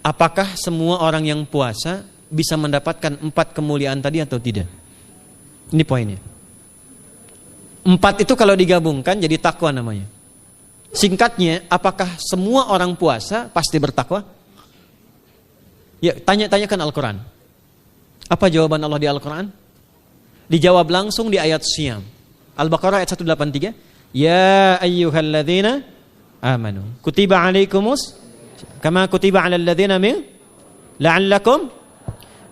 apakah semua orang yang puasa bisa mendapatkan 4 kemuliaan tadi atau tidak? Ini poinnya. 4 itu kalau digabungkan jadi takwa namanya. Singkatnya, apakah semua orang puasa pasti bertakwa? Ya, tanya-tanyakan Al-Quran. Apa jawaban Allah di Al-Quran? Dijawab langsung di ayat Syam. Al-Baqarah ayat 183. Ya ayyuhalladzina amanu kutiba alaikumus kama kutiba alal ladzina min la'allakum.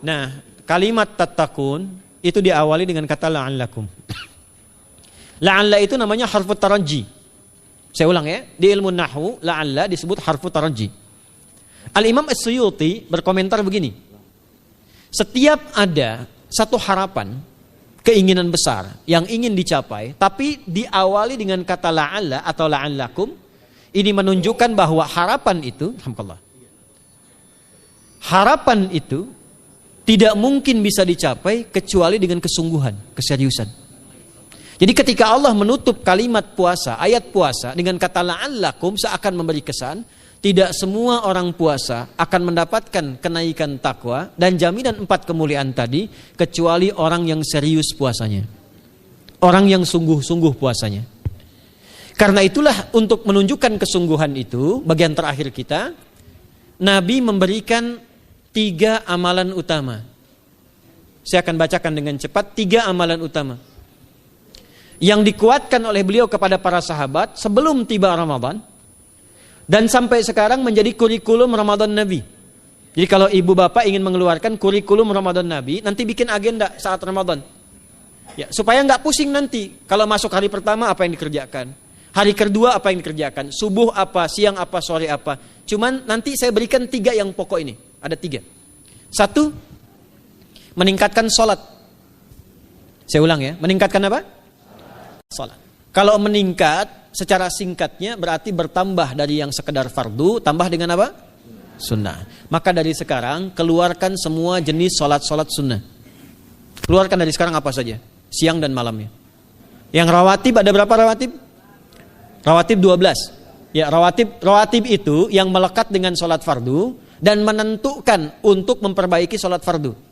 Nah, kalimat tattaqun itu diawali dengan kata la'allakum. La'alla itu namanya harfu taraji. Saya ulang ya, di ilmu nahwu la'alla disebut harfu taraji. Al-Imam As-Suyuti berkomentar begini. Setiap ada satu harapan, keinginan besar yang ingin dicapai, tapi diawali dengan kata la'alla atau la'allakum, ini menunjukkan bahwa harapan itu, alhamdulillah, harapan itu tidak mungkin bisa dicapai kecuali dengan kesungguhan, keseriusan. Jadi ketika Allah menutup kalimat puasa, ayat puasa dengan kata la'allakum, seakan memberi kesan tidak semua orang puasa akan mendapatkan kenaikan takwa dan jaminan 4 kemuliaan tadi kecuali orang yang serius puasanya, orang yang sungguh-sungguh puasanya. Karena itulah untuk menunjukkan kesungguhan itu, bagian terakhir kita, Nabi memberikan 3 amalan utama. Saya akan bacakan dengan cepat 3 amalan utama yang dikuatkan oleh beliau kepada para sahabat sebelum tiba Ramadan dan sampai sekarang menjadi kurikulum Ramadan Nabi. Jadi kalau ibu bapak ingin mengeluarkan kurikulum Ramadan Nabi, nanti bikin agenda saat Ramadan. Ya, supaya nggak pusing nanti. Kalau masuk hari pertama apa yang dikerjakan, hari kedua apa yang dikerjakan, subuh apa, siang apa, sore apa. Cuman nanti saya berikan 3 yang pokok ini. Ada 3. 1, meningkatkan sholat. Saya ulang ya, meningkatkan apa? Sholat. Kalau meningkat secara singkatnya berarti bertambah dari yang sekedar fardu, tambah dengan apa? Sunnah. Maka dari sekarang keluarkan semua jenis sholat-sholat sunnah. Keluarkan dari sekarang apa saja, siang dan malamnya. Yang rawatib ada berapa rawatib? Rawatib 12. Ya, rawatib itu yang melekat dengan sholat fardu dan menentukan untuk memperbaiki sholat fardu.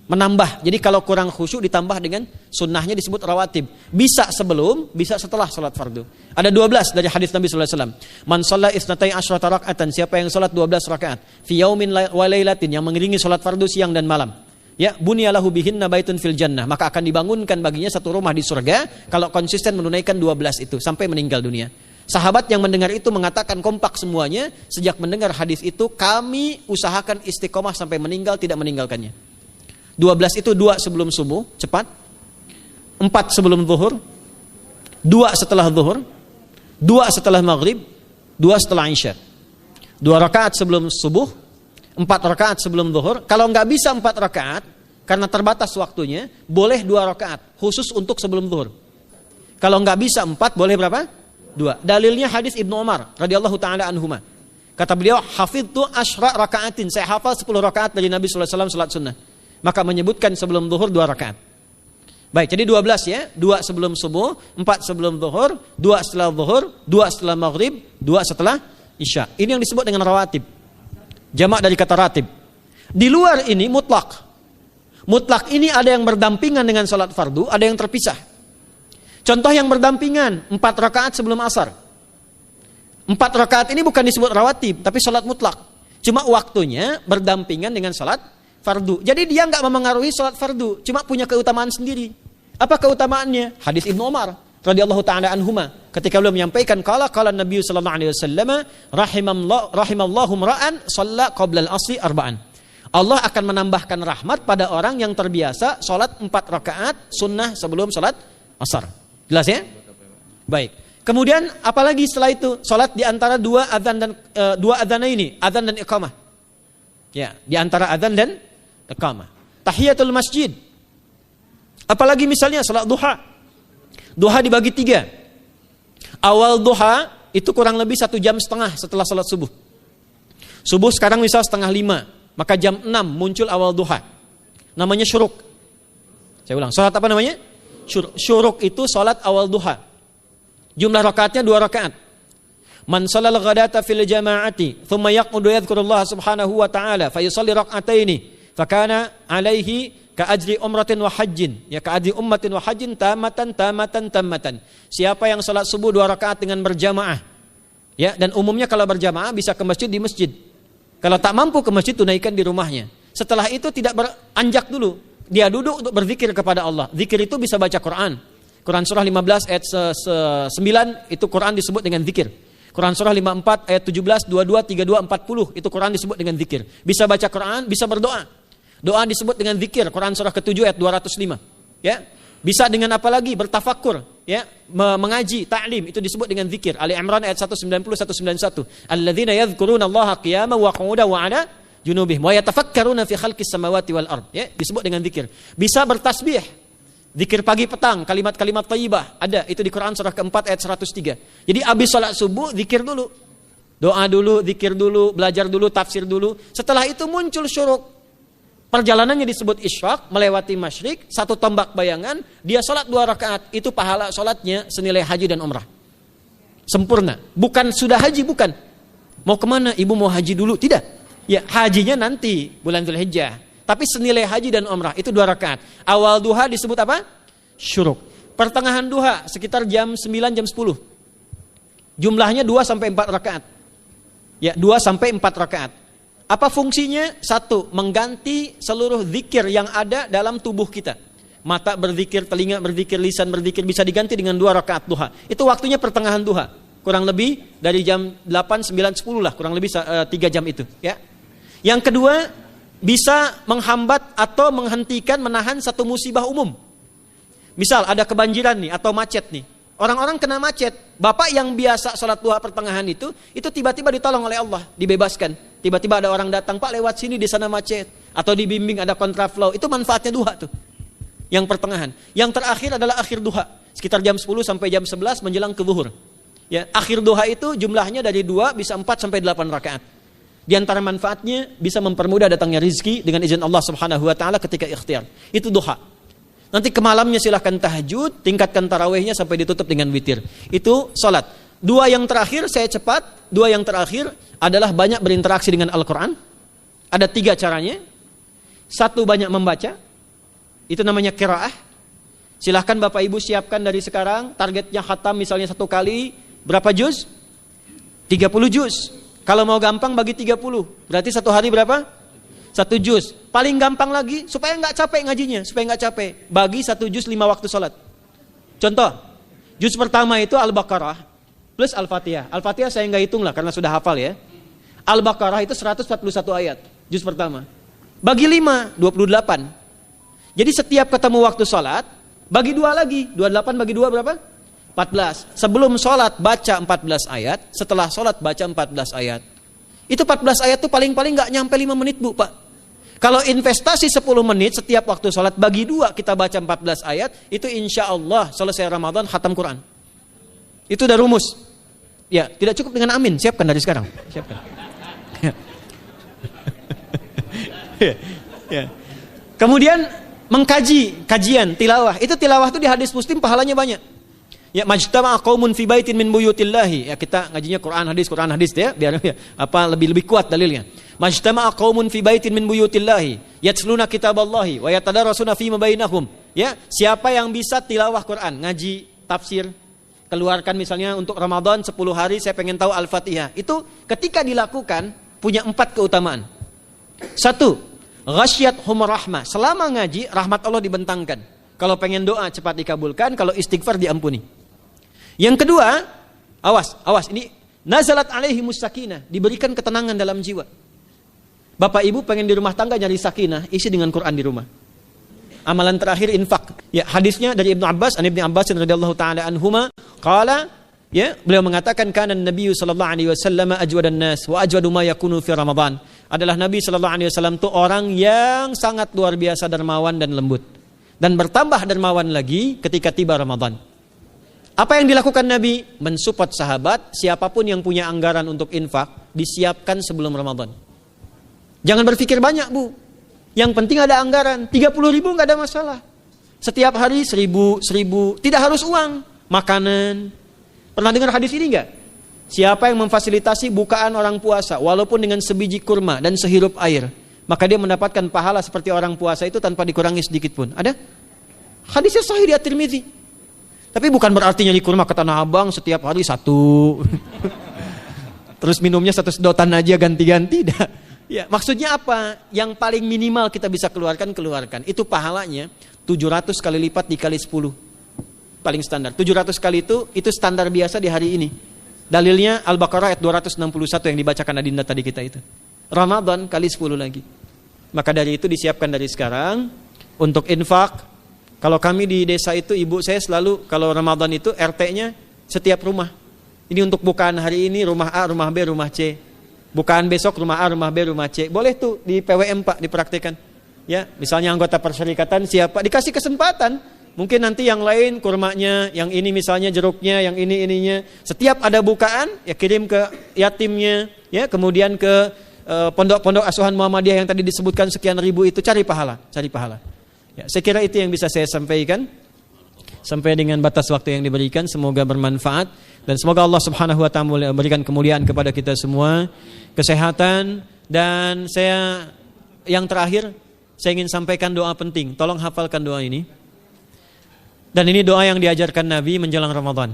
Menambah, jadi kalau kurang khusyuk ditambah dengan sunnahnya disebut rawatib. Bisa sebelum, bisa setelah sholat fardu. Ada 12 dari hadis Nabi SAW. Man shalla isnatai asyrata rak'atan, siapa yang sholat 12 rakaat fi yaumin wa lailatin, yang mengiringi sholat fardu siang dan malam, ya, bunyalahu bihinna baitun fil jannah, maka akan dibangunkan baginya satu rumah di surga kalau konsisten menunaikan 12 itu sampai meninggal dunia. Sahabat yang mendengar itu mengatakan kompak semuanya, sejak mendengar hadis itu kami usahakan istiqomah sampai meninggal tidak meninggalkannya. 12 itu 2 sebelum subuh, cepat. 4 sebelum zuhur, 2 setelah zuhur, 2 setelah maghrib, 2 setelah isya. 2 rakaat sebelum subuh, 4 rakaat sebelum zuhur. Kalau nggak bisa 4 rakaat, karena terbatas waktunya, boleh 2 rakaat, khusus untuk sebelum zuhur. Kalau nggak bisa 4, boleh berapa? 2. Dalilnya hadis Ibnu Umar radhiyallahu taala anhuma. Kata beliau, hafidtu asyra rakaatin, saya hafal 10 rakaat dari Nabi sallallahu alaihi wasallam salat sunnah. Maka menyebutkan sebelum zuhur 2 rakaat. Baik, jadi 12 ya. 2 sebelum subuh, 4 sebelum zuhur, 2 setelah zuhur, 2 setelah maghrib, 2 setelah isya. Ini yang disebut dengan rawatib. Jamak dari kata ratib. Di luar ini mutlak. Mutlak ini ada yang berdampingan dengan salat fardu, ada yang terpisah. Contoh yang berdampingan, 4 rakaat sebelum asar. 4 rakaat ini bukan disebut rawatib, tapi salat mutlak. Cuma waktunya berdampingan dengan salat fardu. Jadi dia nggak memengaruhi sholat fardu, cuma punya keutamaan sendiri. Apa keutamaannya? Hadis Ibnu Umar radhiyallahu taala anhuma, ketika beliau menyampaikan qala Nabi sallallahu alaihi wasallam rahimallahu ra'an shalla qabla al-asri arba'an. Allah akan menambahkan rahmat pada orang yang terbiasa sholat 4 rakaat sunnah sebelum sholat asar. Jelas ya? Baik. Kemudian apalagi setelah itu? Sholat di antara 2 adzan dan 2 adzan ini, adzan dan iqamah. Ya, di antara adzan dan iqamah. Tahiyatul masjid. Apalagi misalnya salat duha. Duha dibagi 3. Awal duha itu kurang lebih 1,5 jam setelah salat subuh. Subuh sekarang misal 4:30, maka jam 6 muncul awal duha. Namanya syuruk. Saya ulang, salat apa namanya? Syuruk itu salat awal duha. Jumlah rakaatnya 2 rakaat. Man shalal ghadata fil jama'ati thumma yaqudu yadhkurullah subhanahu wa ta'ala fa yusalli rak'ataini fakana alaihi ka ajri umratin wa hajjin, ya ka ajri ummatin wa hajjin tamatan. Siapa yang salat subuh 2 rakaat dengan berjamaah, ya, dan umumnya kalau berjamaah bisa ke masjid di masjid. Kalau tak mampu ke masjid, tunaikan di rumahnya. Setelah itu tidak beranjak dulu, dia duduk untuk berzikir kepada Allah. Zikir itu bisa baca Quran. Quran surah 15 ayat 9 itu Quran disebut dengan zikir. Quran surah 54 ayat 17, 22, 32, 40 itu Quran disebut dengan zikir. Bisa baca Quran, bisa berdoa. Doa disebut dengan zikir. Quran surah ke-7 ayat 205. Ya. Bisa dengan apa lagi? Bertafakur, ya, mengaji, ta'lim, itu disebut dengan zikir. Ali Imran ayat 190 191. Alladzina yadhkuruna Allaha qiyaman wa qu'udan wa 'ala junubihim wa yatafakkaruna fi khalqis samawati wal ard, ya, disebut dengan zikir. Bisa bertasbih, zikir pagi petang, kalimat-kalimat thayyibah, ada itu di Quran surah ke-4 ayat 103. Jadi habis salat subuh zikir dulu. Doa dulu, zikir dulu, belajar dulu, tafsir dulu. Setelah itu muncul syuruk. Perjalanannya disebut isyraq, melewati masyrik, 1 tombak bayangan, dia salat 2 rakaat, itu pahala salatnya senilai haji dan umrah. Sempurna. Bukan sudah haji, bukan. Mau kemana? Ibu mau haji dulu? Tidak. Ya, hajinya nanti bulan Dzulhijjah. Tapi senilai haji dan umrah itu 2 rakaat. Awal duha disebut apa? Syuruk. Pertengahan duha sekitar jam 9 jam 10. Jumlahnya 2 sampai 4 rakaat. Ya, 2 sampai 4 rakaat. Apa fungsinya? 1, mengganti seluruh zikir yang ada dalam tubuh kita. Mata berzikir, telinga berzikir, lisan berzikir, bisa diganti dengan 2 rakaat duha. Itu waktunya pertengahan duha. Kurang lebih dari jam 8, 9, 10 lah, kurang lebih 3 jam itu, ya. Yang kedua, bisa menghambat atau menghentikan, menahan satu musibah umum. Misal ada kebanjiran nih atau macet nih. Orang-orang kena macet. Bapak yang biasa salat duha pertengahan itu tiba-tiba ditolong oleh Allah, dibebaskan. Tiba-tiba ada orang datang, Pak lewat sini di sana macet. Atau dibimbing ada kontraflow. Itu manfaatnya duha tuh. Yang pertengahan. Yang terakhir adalah akhir duha. Sekitar jam 10 sampai jam 11 menjelang ke zuhur. Ya, akhir duha itu jumlahnya dari 2 bisa 4 sampai 8 rakaat. Di antara manfaatnya bisa mempermudah datangnya rezeki dengan izin Allah Subhanahu wa taala ketika ikhtiar. Itu duha. Nanti ke malamnya silahkan tahajud, tingkatkan tarawihnya sampai ditutup dengan witir. Itu salat. 2 yang terakhir saya cepat. 2 yang terakhir adalah banyak berinteraksi dengan Al-Quran. Ada 3 caranya. 1, banyak membaca. Itu namanya qiraah. Silahkan Bapak Ibu siapkan dari sekarang. Targetnya khatam misalnya 1 kali. Berapa juz? 30 juz. Kalau mau gampang bagi 30. Berarti 1 hari berapa? 1 juz. Paling gampang lagi supaya nggak capek ngajinya, supaya nggak capek. Bagi 1 juz 5 waktu salat. Contoh, juz pertama itu Al-Baqarah plus Al-Fatihah. Al-Fatihah saya nggak hitung lah karena sudah hafal ya. Al-Baqarah itu 141 ayat, juz pertama. Bagi 5, 28. Jadi setiap ketemu waktu salat, bagi 2 lagi. 28 bagi 2 berapa? 14. Sebelum salat baca 14 ayat, setelah salat baca 14 ayat. Itu 14 ayat tuh paling-paling nggak nyampe 5 menit Bu, Pak. Kalau investasi 10 menit setiap waktu salat bagi 2 kita baca 14 ayat, itu insya Allah selesai Ramadan khatam Quran. Itu udah rumus. Ya, tidak cukup dengan amin, siapkan dari sekarang. Siapkan. Ya. Kemudian mengkaji, kajian, tilawah. Itu tilawah itu di hadis Muslim pahalanya banyak. Ya, majtama'a qaumun fi baitin min buyutillahi. Ya, kita ngajinya Quran hadis ya, biar ya, lebih kuat dalilnya. Majtama'a qaumun fi baitin min buyutillahi yatluna kitaballahi wa yatadarasuna fima bainahum. Ya, siapa yang bisa tilawah Quran, ngaji, tafsir, keluarkan misalnya untuk Ramadan 10 hari saya pengen tahu Al-Fatihah. Itu ketika dilakukan punya 4 keutamaan. 1, ghasyiyatuhum rahmah. Selama ngaji rahmat Allah dibentangkan. Kalau pengen doa cepat dikabulkan, kalau istighfar diampuni. Yang kedua, awas ini nazalat alaihimus sakinah, diberikan ketenangan dalam jiwa. Bapak Ibu pengen di rumah tangga nyari sakinah, isi dengan Quran di rumah. Amalan terakhir infak. Ya, hadisnya dari Ibnu Abbas, Ibnu Abbas radhiyallahu taala anhuma, qala, ya, beliau mengatakan kana Nabi sallallahu alaihi wasallam ajwadan nas wa ajwadu ma yakunu fi Ramadan. Adalah Nabi sallallahu alaihi wasallam itu orang yang sangat luar biasa dermawan dan lembut. Dan bertambah dermawan lagi ketika tiba Ramadan. Apa yang dilakukan Nabi? Mensupport sahabat, siapapun yang punya anggaran untuk infak, disiapkan sebelum Ramadan. Jangan berpikir banyak Bu. Yang penting ada anggaran, 30.000 nggak ada masalah. Setiap hari 1.000, tidak harus uang, makanan. Pernah dengar hadis ini nggak? Siapa yang memfasilitasi bukaan orang puasa walaupun dengan sebiji kurma dan sehirup air, maka dia mendapatkan pahala seperti orang puasa itu tanpa dikurangi sedikit pun. Ada? Hadisnya sahih di At-Tirmidzi. Tapi bukan berarti nyari kurma ke Tanah Abang setiap hari 1. Terus minumnya 1 sedotan aja ganti-ganti. Ya, maksudnya apa? Yang paling minimal kita bisa keluarkan. Itu pahalanya 700 kali lipat dikali 10. Paling standar. 700 kali itu standar biasa di hari ini. Dalilnya Al-Baqarah ayat 261 yang dibacakan Adinda tadi kita itu. Ramadan kali 10 lagi. Maka dari itu disiapkan dari sekarang untuk infak. Kalau kami di desa itu, ibu saya selalu kalau Ramadan itu RT-nya setiap rumah. Ini untuk bukaan hari ini rumah A, rumah B, rumah C. Bukaan besok rumah A, rumah B, rumah C. Boleh tuh di PWM Pak dipraktikkan. Ya, misalnya anggota perserikatan siapa dikasih kesempatan. Mungkin nanti yang lain kurmanya, yang ini misalnya jeruknya, yang ini ininya. Setiap ada bukaan ya kirim ke yatimnya, ya kemudian ke pondok-pondok asuhan Muhammadiyah yang tadi disebutkan sekian ribu itu, cari pahala. Ya, saya kira itu yang bisa saya sampaikan sampai dengan batas waktu yang diberikan. Semoga bermanfaat dan semoga Allah Subhanahu wa taala memberikan kemuliaan kepada kita semua, kesehatan, dan saya yang terakhir saya ingin sampaikan doa penting. Tolong hafalkan doa ini. Dan ini doa yang diajarkan Nabi menjelang Ramadan.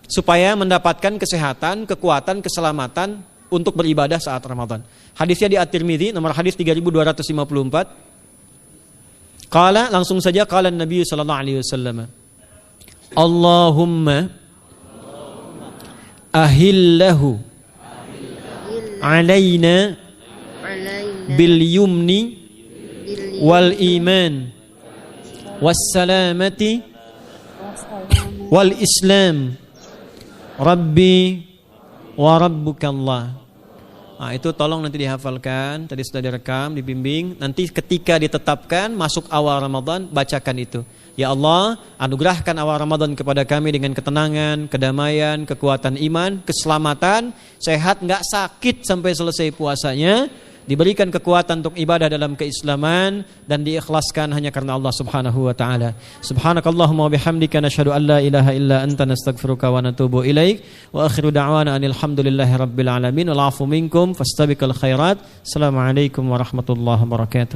Supaya mendapatkan kesehatan, kekuatan, keselamatan untuk beribadah saat Ramadan. Hadisnya di At-Tirmidzi nomor hadis 3254. Qala, langsung saja qala Nabi sallallahu alaihi wasallam. Allahumma ahillahu alaina bil yumni wal iman wassalamati wal islam rabbi wa rabbukallah. Nah, itu tolong nanti dihafalkan. Tadi sudah direkam, dibimbing. Nanti ketika ditetapkan masuk awal Ramadan, bacakan itu. Ya Allah, anugerahkan awal Ramadan kepada kami dengan ketenangan, kedamaian, kekuatan iman, keselamatan, sehat, enggak sakit sampai selesai puasanya. Diberikan kekuatan untuk ibadah dalam keislaman dan diikhlaskan hanya karena Allah Subhanahu wa taala. Subhanakallahumma wa bihamdika nasyhadu an la ilaha illa anta nastaghfiruka wa natubu ilaik wa akhiru da'wana anil hamdulillahi rabbil alamin wal 'afu minkum fastabiqul khairat. Assalamualaikum warahmatullahi wabarakatuh.